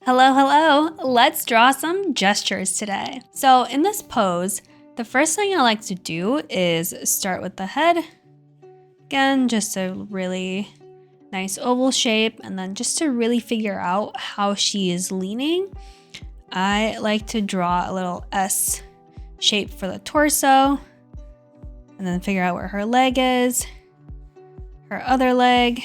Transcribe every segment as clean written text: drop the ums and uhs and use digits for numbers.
Hello, hello. Let's draw some gestures today. So in this pose, the first thing I like to do is start with the head. Again, just a really nice oval shape, and then just to really figure out how she is leaning, I like to draw a little S shape for the torso, and then figure out where her leg is, her other leg,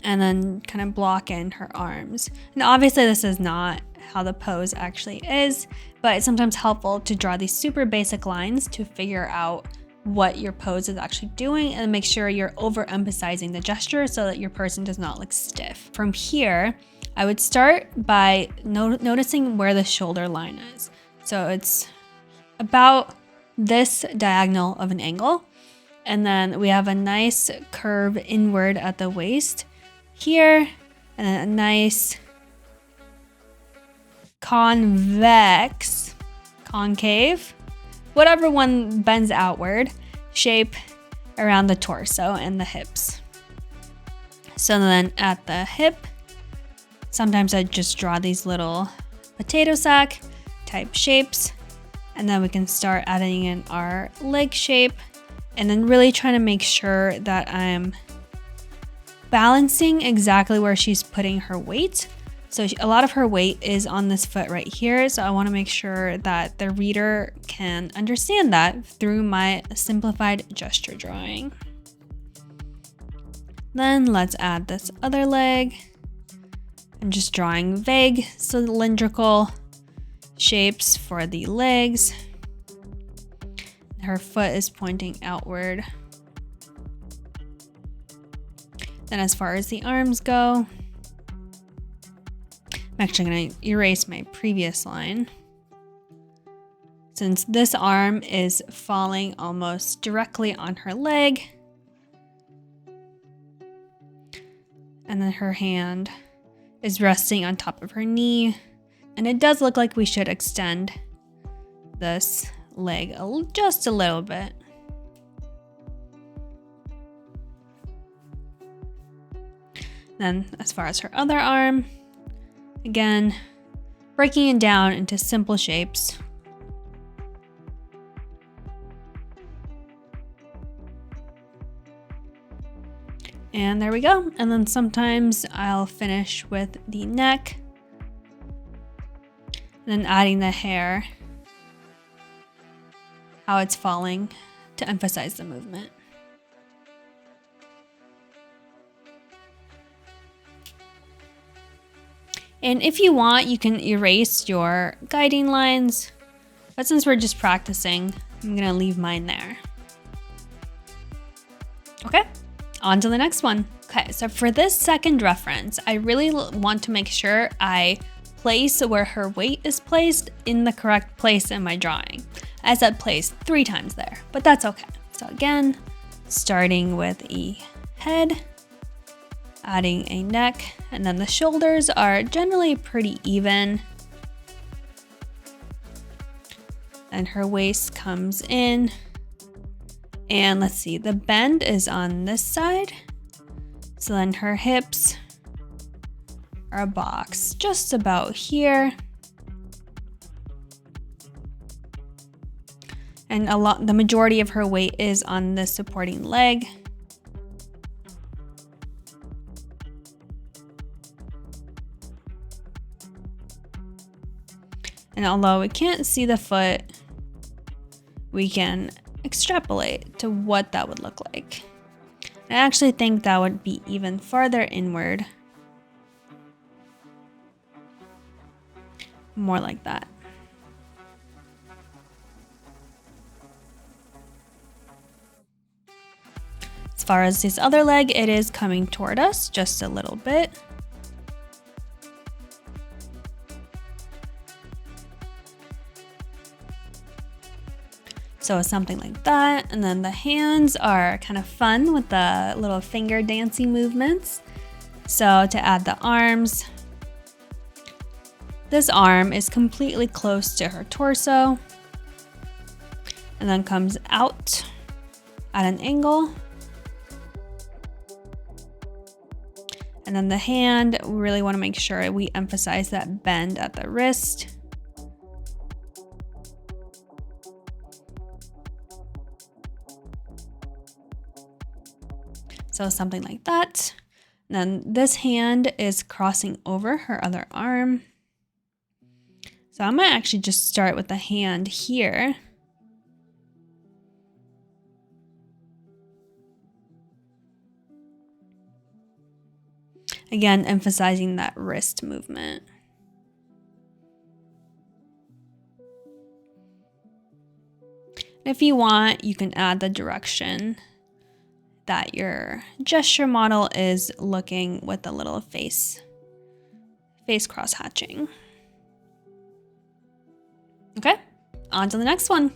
and then kind of block in her arms. And obviously this is not how the pose actually is, but it's sometimes helpful to draw these super basic lines to figure out what your pose is actually doing and make sure you're overemphasizing the gesture so that your person does not look stiff. From here, I would start by noticing where the shoulder line is. So it's about this diagonal of an angle. And then we have a nice curve inward at the waist here, and then a nice concave, whatever one bends outward, shape around the torso and the hips. So then at the hip, sometimes I just draw these little potato sack type shapes, and then we can start adding in our leg shape, and then really trying to make sure that I'm balancing exactly where she's putting her weight. So a lot of her weight is on this foot right here, so I want to make sure that the reader can understand that through my simplified gesture drawing. Then let's add this other leg. I'm just drawing vague cylindrical shapes for the legs. Her foot is pointing outward. Then as far as the arms go, I'm actually going to erase my previous line, since this arm is falling almost directly on her leg. And then her hand is resting on top of her knee. And it does look like we should extend this leg just a little bit. Then as far as her other arm, again, breaking it down into simple shapes. And there we go. And then sometimes I'll finish with the neck, and then adding the hair, how it's falling to emphasize the movement. And if you want, you can erase your guiding lines, but since we're just practicing, I'm gonna leave mine there. Okay, on to the next one. Okay, so for this second reference, I really want to make sure I place where her weight is placed in the correct place in my drawing. I said place 3 times there, but that's okay. So again, starting with a head, adding a neck, and then the shoulders are generally pretty even. And her waist comes in. And let's see, the bend is on this side. So then her hips are a box just about here. And the majority of her weight is on the supporting leg. And although we can't see the foot, we can extrapolate to what that would look like. I actually think that would be even farther inward. More like that. As far as this other leg, it is coming toward us just a little bit. So something like that. And then the hands are kind of fun with the little finger dancing movements. So to add the arms, this arm is completely close to her torso and then comes out at an angle. And And then the hand, we really want to make sure we emphasize that bend at the wrist. So something like that. And then this hand is crossing over her other arm. So I might actually just start with the hand here. Again, emphasizing that wrist movement. If you want, you can add the direction that your gesture model is looking with the little face cross hatching. Okay, on to the next one.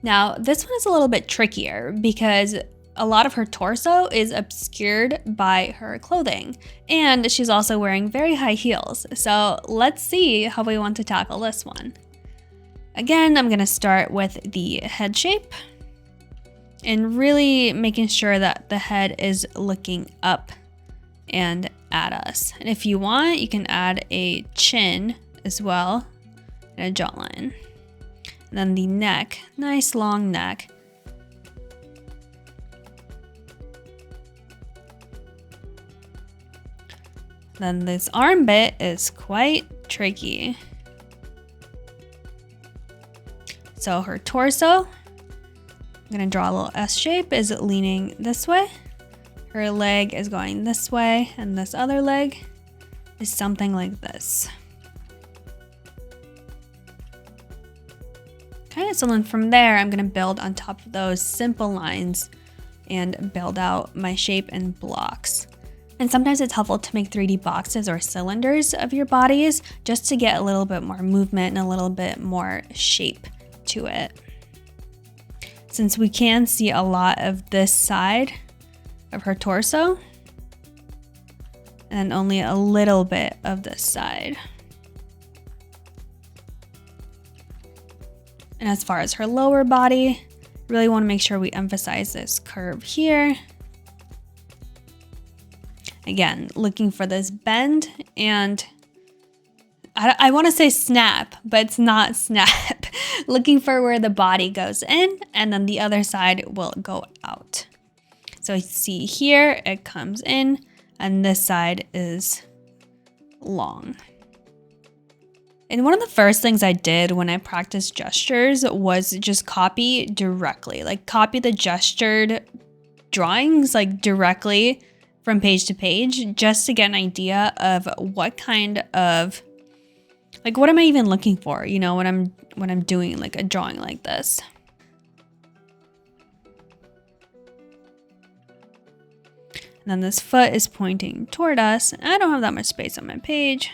Now, this one is a little bit trickier because a lot of her torso is obscured by her clothing, and she's also wearing very high heels. So let's see how we want to tackle this one. Again, I'm gonna start with the head shape and really making sure that the head is looking up and at us. And if you want, you can add a chin as well and a jawline. And then the neck, nice long neck. Then this arm bit is quite tricky. So her torso, I'm gonna draw a little S shape, is leaning this way. Her leg is going this way, and this other leg is something like this. Okay, so then from there, I'm gonna build on top of those simple lines and build out my shape and blocks. And sometimes it's helpful to make 3D boxes or cylinders of your bodies just to get a little bit more movement and a little bit more shape to it. Since we can see a lot of this side of her torso and only a little bit of this side. And as far as her lower body, really want to make sure we emphasize this curve here. Again, looking for this bend, and I want to say snap, but it's not snap. Looking for where the body goes in, and then the other side will go out. So you see here, it comes in, and this side is long. And one of the first things I did when I practiced gestures was just copy directly, like copy the gestured drawings like directly from page to page, just to get an idea of what kind of, like, what am I even looking for, you know, when I'm doing like a drawing like this. And then this foot is pointing toward us. I don't have that much space on my page,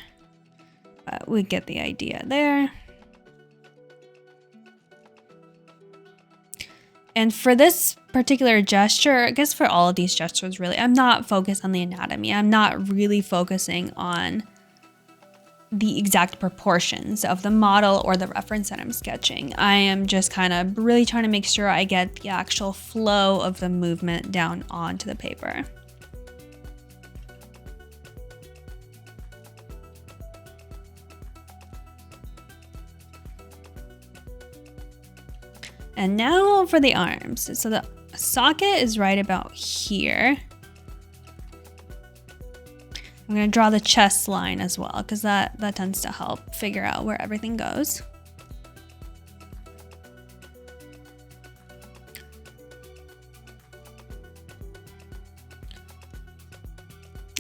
but we get the idea there. And for this particular gesture, I guess for all of these gestures really, I'm not focused on the anatomy. I'm not really focusing on the exact proportions of the model or the reference that I'm sketching. I am just kind of really trying to make sure I get the actual flow of the movement down onto the paper. And now for the arms. So the socket is right about here. I'm gonna draw the chest line as well, because that tends to help figure out where everything goes.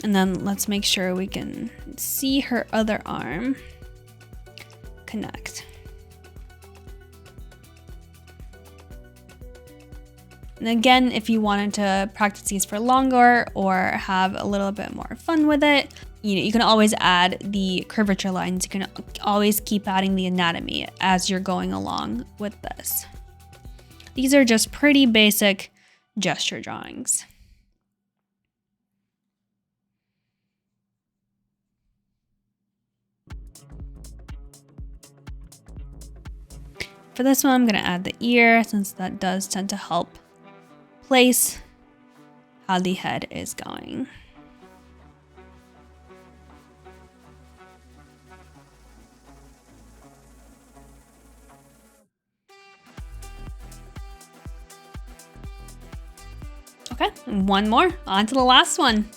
And then let's make sure we can see her other arm connect. And again, if you wanted to practice these for longer or have a little bit more fun with it, you can always add the curvature lines. You can always keep adding the anatomy as you're going along with this. These are just pretty basic gesture drawings. For this one, I'm gonna add the ear, since that does tend to help place how the head is going. Okay, one more, on to the last one.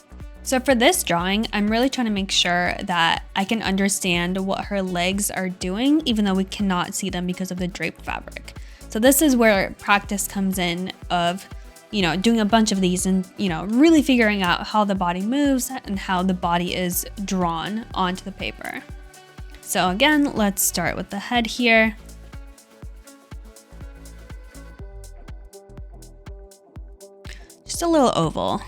So for this drawing, I'm really trying to make sure that I can understand what her legs are doing, even though we cannot see them because of the draped fabric. So this is where practice comes in of, doing a bunch of these and, really figuring out how the body moves and how the body is drawn onto the paper. So again, let's start with the head here. Just a little oval.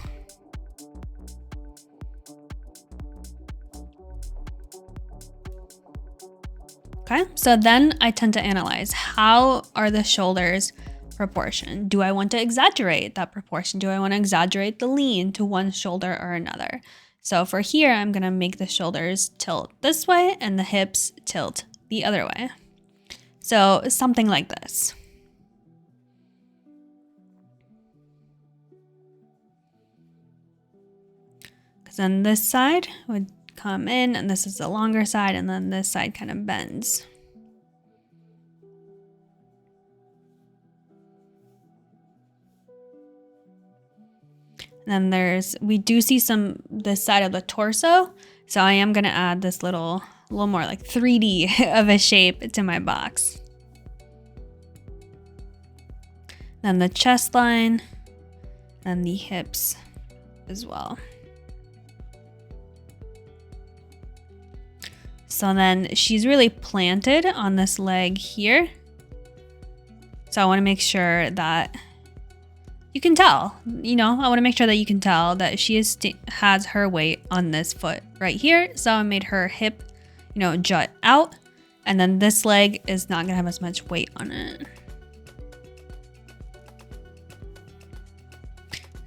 Okay, so then I tend to analyze, how are the shoulders proportioned? Do I want to exaggerate that proportion? Do I want to exaggerate the lean to one shoulder or another? So for here, I'm gonna make the shoulders tilt this way and the hips tilt the other way. So something like this. Because then this side would come in, and this is the longer side, and then this side kind of bends. And then we do see this side of the torso, so I am gonna add this a little more like 3D of a shape to my box. Then the chest line, and the hips as well. So then she's really planted on this leg here. So I want to make sure that you can tell, I want to make sure that you can tell that she has her weight on this foot right here. So I made her hip, jut out, and then this leg is not gonna have as much weight on it.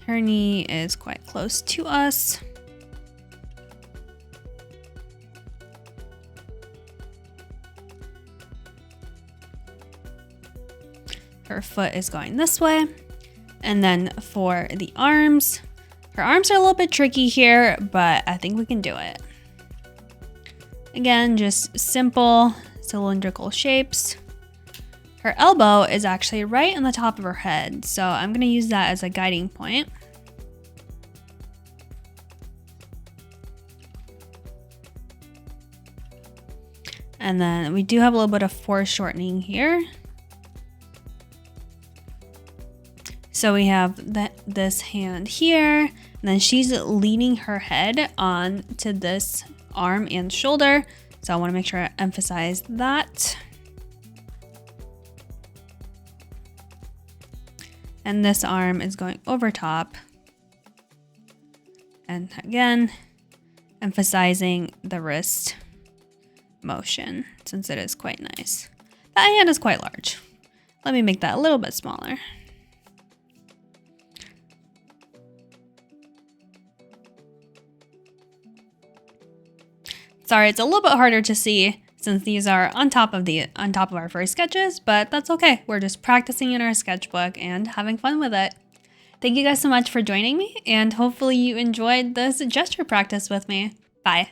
Her knee is quite close to us. Her foot is going this way. And then for the arms, her arms are a little bit tricky here, but I think we can do it. Again, just simple cylindrical shapes. Her elbow is actually right on the top of her head, so I'm gonna use that as a guiding point. And then we do have a little bit of foreshortening here. So we have this hand here, and then she's leaning her head on to this arm and shoulder. So I want to make sure I emphasize that. And this arm is going over top. And again, emphasizing the wrist motion since it is quite nice. That hand is quite large. Let me make that a little bit smaller. Sorry, it's a little bit harder to see since these are on top of our first sketches, but that's okay. We're just practicing in our sketchbook and having fun with it. Thank you guys so much for joining me, and hopefully you enjoyed this gesture practice with me. Bye.